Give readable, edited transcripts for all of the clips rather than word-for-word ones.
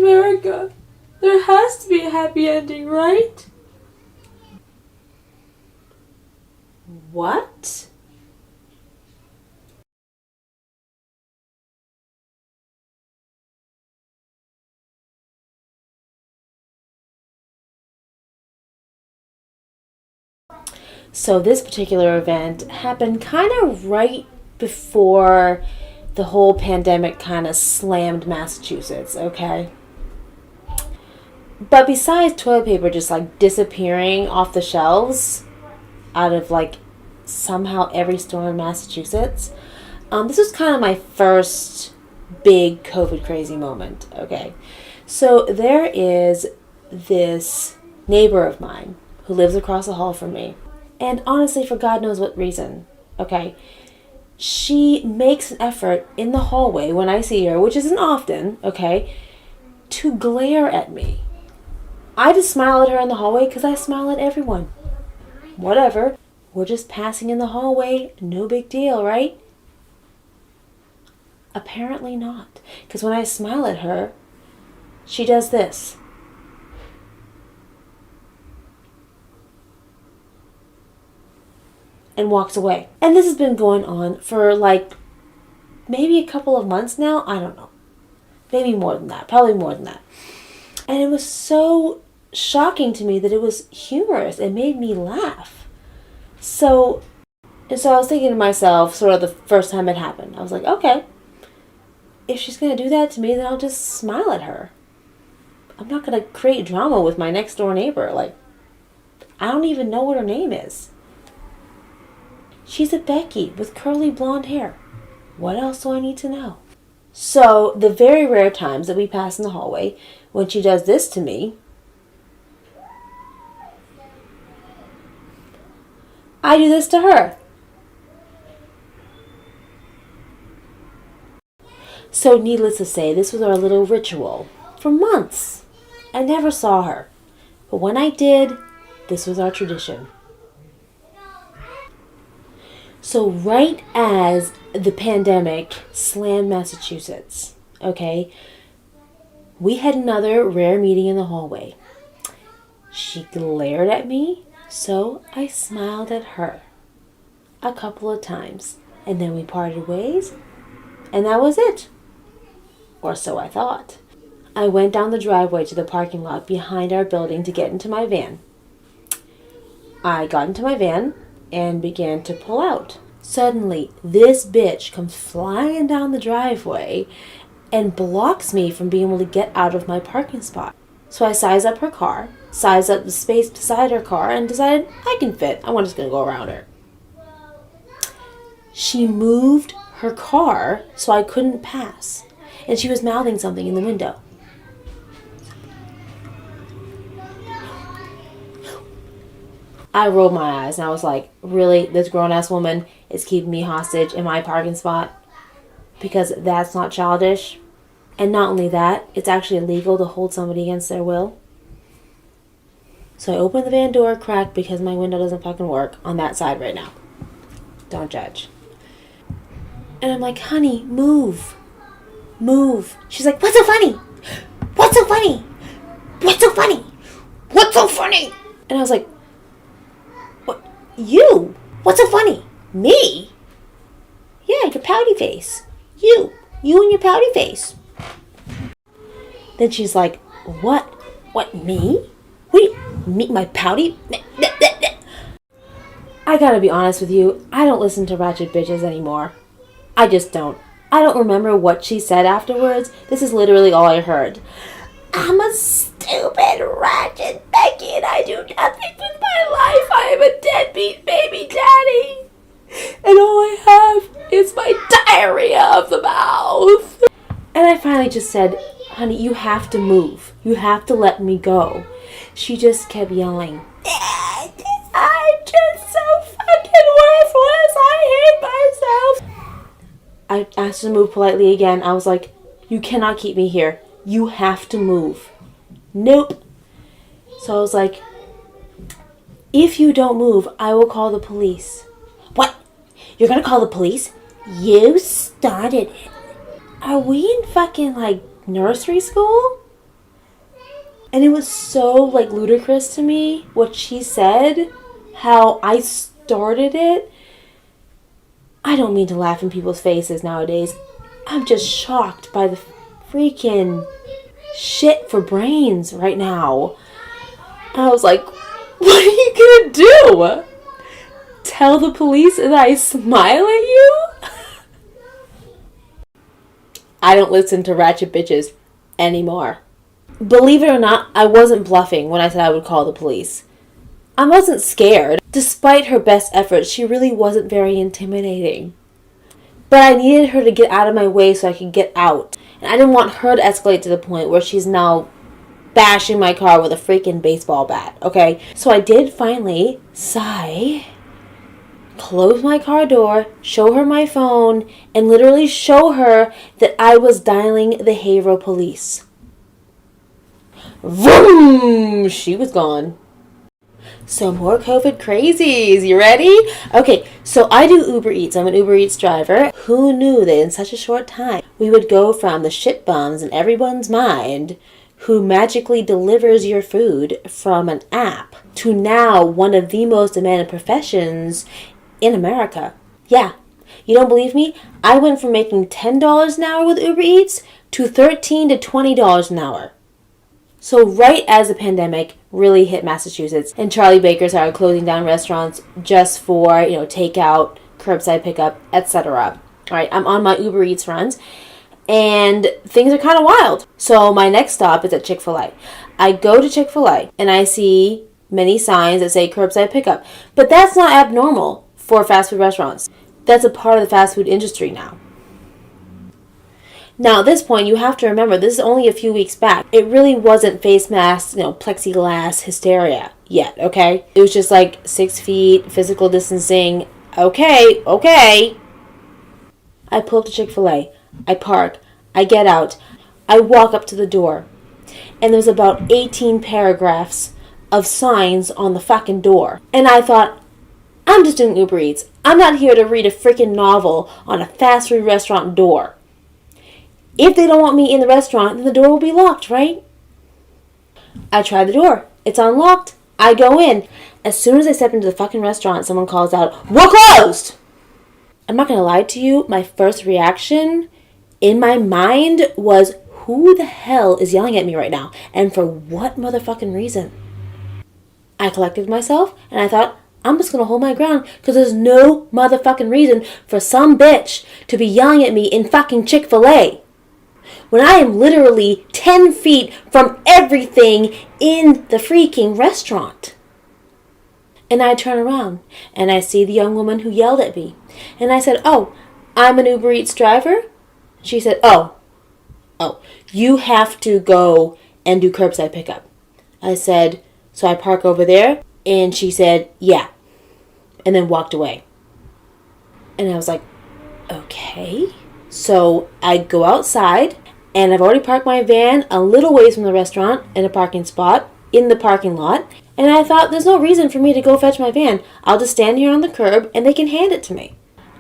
America. There has to be a happy ending, right? What? So this particular event happened kind of right before the whole pandemic kind of slammed Massachusetts, okay? But besides toilet paper just like disappearing off the shelves out of like somehow every store in Massachusetts, this was kind of my first big COVID crazy moment, okay? So there is this neighbor of mine who lives across the hall from me. And honestly, for God knows what reason, okay, she makes an effort in the hallway when I see her, which isn't often, okay, to glare at me. I just smile at her in the hallway because I smile at everyone. Whatever. We're just passing in the hallway. No big deal, right? Apparently not. Because when I smile at her, she does this. And walks away. And this has been going on for like maybe a couple of months now. I don't know. Maybe more than that. Probably more than that. And it was so shocking to me that it was humorous. It made me laugh. So I was thinking to myself, sort of the first time it happened, I was like, okay, if she's going to do that to me, then I'll just smile at her. I'm not going to create drama with my next door neighbor. Like, I don't even know what her name is. She's a Becky with curly blonde hair. What else do I need to know? So the very rare times that we pass in the hallway, when she does this to me, I do this to her. So needless to say, this was our little ritual for months. I never saw her. But when I did, this was our tradition. So right as the pandemic slammed Massachusetts, okay, we had another rare meeting in the hallway. She glared at me, so I smiled at her a couple of times. And then we parted ways, and that was it. Or so I thought. I went down the driveway to the parking lot behind our building to get into my van. I got into my van and began to pull out. Suddenly, this bitch comes flying down the driveway and blocks me from being able to get out of my parking spot. So I size up her car, size up the space beside her car, and decided I can fit. I'm just going to go around her. She moved her car so I couldn't pass, and she was mouthing something in the window. I rolled my eyes and I was like, really? This grown-ass woman is keeping me hostage in my parking spot? Because that's not childish. And not only that, it's actually illegal to hold somebody against their will. So I opened the van door crack because my window doesn't fucking work on that side right now. Don't judge. And I'm like, honey, move. Move. She's like, what's so funny? What's so funny? What's so funny? What's so funny? And I was like, what? You? What's so funny? Me? Yeah, your pouty face. You and your pouty face. Then she's like, what? What, me? Wait, me, my pouty? I gotta be honest with you, I don't listen to ratchet bitches anymore. I just don't. I don't remember what she said afterwards. This is literally all I heard. I'm a stupid ratchet Becky and I do nothing with my life. I am a deadbeat baby daddy. And all I have is my diarrhea of the mouth. And I finally just said, honey, you have to move. You have to let me go. She just kept yelling, I'm just so fucking worthless. I hate myself. I asked her to move politely again. I was like, you cannot keep me here. You have to move. Nope. So I was like, if you don't move, I will call the police. What? You're gonna call the police? You started it. Are we in fucking, like, nursery school? And it was so, like, ludicrous to me what she said, how I started it. I don't mean to laugh in people's faces nowadays. I'm just shocked by the freaking shit for brains right now. I was like, what are you gonna do? Tell the police that I smile at you? I don't listen to ratchet bitches anymore. Believe it or not, I wasn't bluffing when I said I would call the police. I wasn't scared. Despite her best efforts, she really wasn't very intimidating. But I needed her to get out of my way so I could get out. And I didn't want her to escalate to the point where she's now bashing my car with a freaking baseball bat, okay? So I did finally sigh, close my car door, show her my phone, and literally show her that I was dialing the Haverhill police. Vroom! She was gone. So more COVID crazies. You ready? Okay, so I do Uber Eats. I'm an Uber Eats driver. Who knew that in such a short time we would go from the shit bums in everyone's mind who magically delivers your food from an app to now one of the most demanded professions in America. Yeah, you don't believe me? I went from making $10 an hour with Uber Eats to $13 to $20 an hour. So right as the pandemic really hit Massachusetts and Charlie Baker started closing down restaurants just for, takeout, curbside pickup, etc. All right, I'm on my Uber Eats runs and things are kind of wild. So my next stop is at Chick-fil-A. I go to Chick-fil-A and I see many signs that say curbside pickup. But that's not abnormal for fast food restaurants. That's a part of the fast food industry now. Now, at this point, you have to remember, this is only a few weeks back. It really wasn't face masks, plexiglass hysteria yet, okay? It was just like 6 feet, physical distancing. Okay. I pull up to Chick-fil-A. I park. I get out. I walk up to the door. And there's about 18 paragraphs of signs on the fucking door. And I thought, I'm just doing Uber Eats. I'm not here to read a freaking novel on a fast food restaurant door. If they don't want me in the restaurant, then the door will be locked, right? I try the door. It's unlocked. I go in. As soon as I step into the fucking restaurant, someone calls out, "We're closed!" I'm not going to lie to you. My first reaction in my mind was, who the hell is yelling at me right now? And for what motherfucking reason? I collected myself and I thought, I'm just going to hold my ground because there's no motherfucking reason for some bitch to be yelling at me in fucking Chick-fil-A when I am literally 10 feet from everything in the freaking restaurant. And I turn around and I see the young woman who yelled at me. And I said, "Oh, I'm an Uber Eats driver?" She said, Oh, you have to go and do curbside pickup. I said, "So I park over there?" And she said, "Yeah." And then walked away. And I was like, okay. So I go outside and I've already parked my van a little ways from the restaurant in a parking spot in the parking lot. And I thought, there's no reason for me to go fetch my van. I'll just stand here on the curb and they can hand it to me.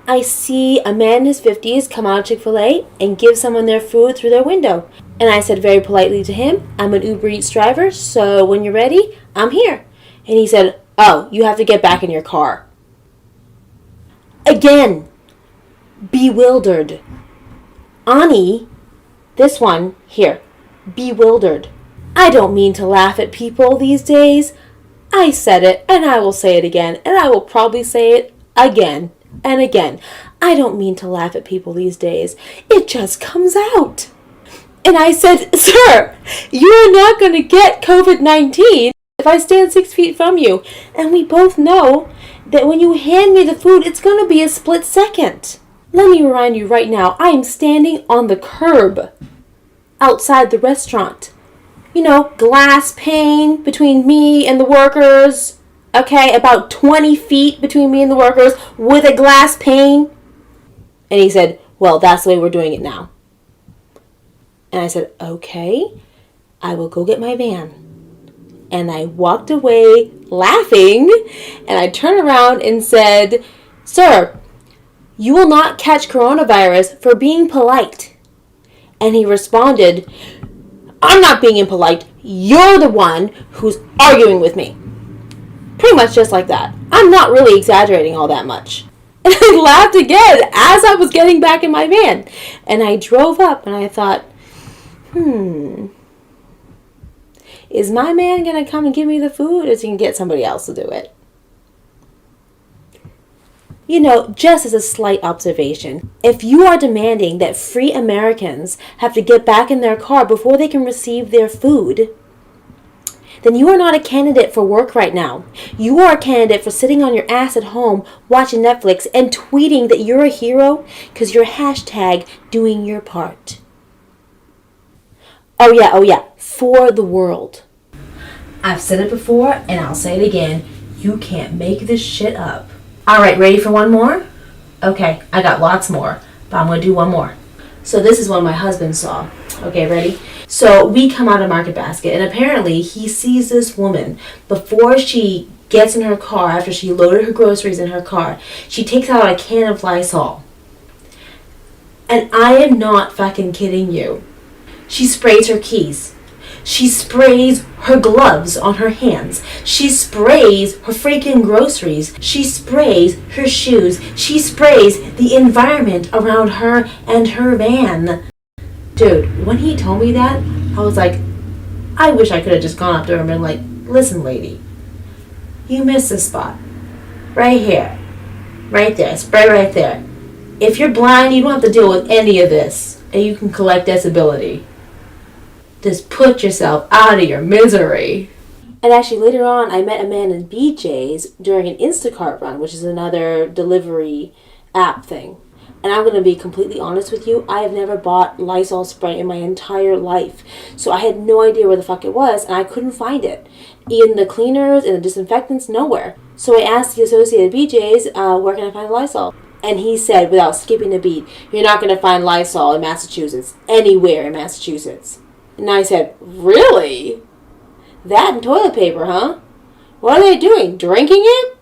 I see a man in his 50s come out of Chick-fil-A and give someone their food through their window. And I said very politely to him, "I'm an Uber Eats driver, so when you're ready, I'm here." And he said, "Oh, you have to get back in your car." Again, bewildered. Ani, this one here, bewildered. I don't mean to laugh at people these days. I said it, and I will say it again, and I will probably say it again and again. I don't mean to laugh at people these days. It just comes out. And I said, "Sir, you are not going to get COVID-19 if I stand 6 feet from you. And we both know that when you hand me the food, it's going to be a split second. Let me remind you right now, I am standing on the curb outside the restaurant. Glass pane between me and the workers. Okay, about 20 feet between me and the workers with a glass pane." And he said, "Well, that's the way we're doing it now." And I said, "Okay, I will go get my van." And I walked away laughing, and I turned around and said, "Sir, you will not catch coronavirus for being polite." And he responded, I'm not being impolite. You're the one who's arguing with me. Pretty much just like that. I'm not really exaggerating all that much. And I laughed again as I was getting back in my van. And I drove up and I thought, is my man going to come and give me the food, or is he going to get somebody else to do it? You know, just as a slight observation, if you are demanding that free Americans have to get back in their car before they can receive their food, then you are not a candidate for work right now. You are a candidate for sitting on your ass at home watching Netflix and tweeting that you're a hero because you're hashtag doing your part. Oh yeah, for the world. I've said it before and I'll say it again. You can't make this shit up. Alright, ready for one more? Okay, I got lots more, but I'm going to do one more. So this is one my husband saw. Okay, ready? So we come out of Market Basket, and apparently he sees this woman before she gets in her car, after she loaded her groceries in her car, she takes out a can of Lysol. And I am not fucking kidding you. She sprays her keys. She sprays her gloves on her hands. She sprays her freaking groceries. She sprays her shoes. She sprays the environment around her and her van. Dude, when he told me that, I was like, I wish I could have just gone up to her and been like, listen, lady, you missed this spot. Right here. Right there. Spray right there. If you're blind, you don't have to deal with any of this. And you can collect disability. Just put yourself out of your misery. And actually later on, I met a man in BJ's during an Instacart run, which is another delivery app thing. And I'm going to be completely honest with you, I have never bought Lysol spray in my entire life. So I had no idea where the fuck it was, and I couldn't find it. In the cleaners and the disinfectants, nowhere. So I asked the associate at BJ's, where can I find Lysol? And he said, without skipping a beat, you're not going to find Lysol in Massachusetts, anywhere in Massachusetts. And I said, really? That and toilet paper, huh? What are they doing? Drinking it?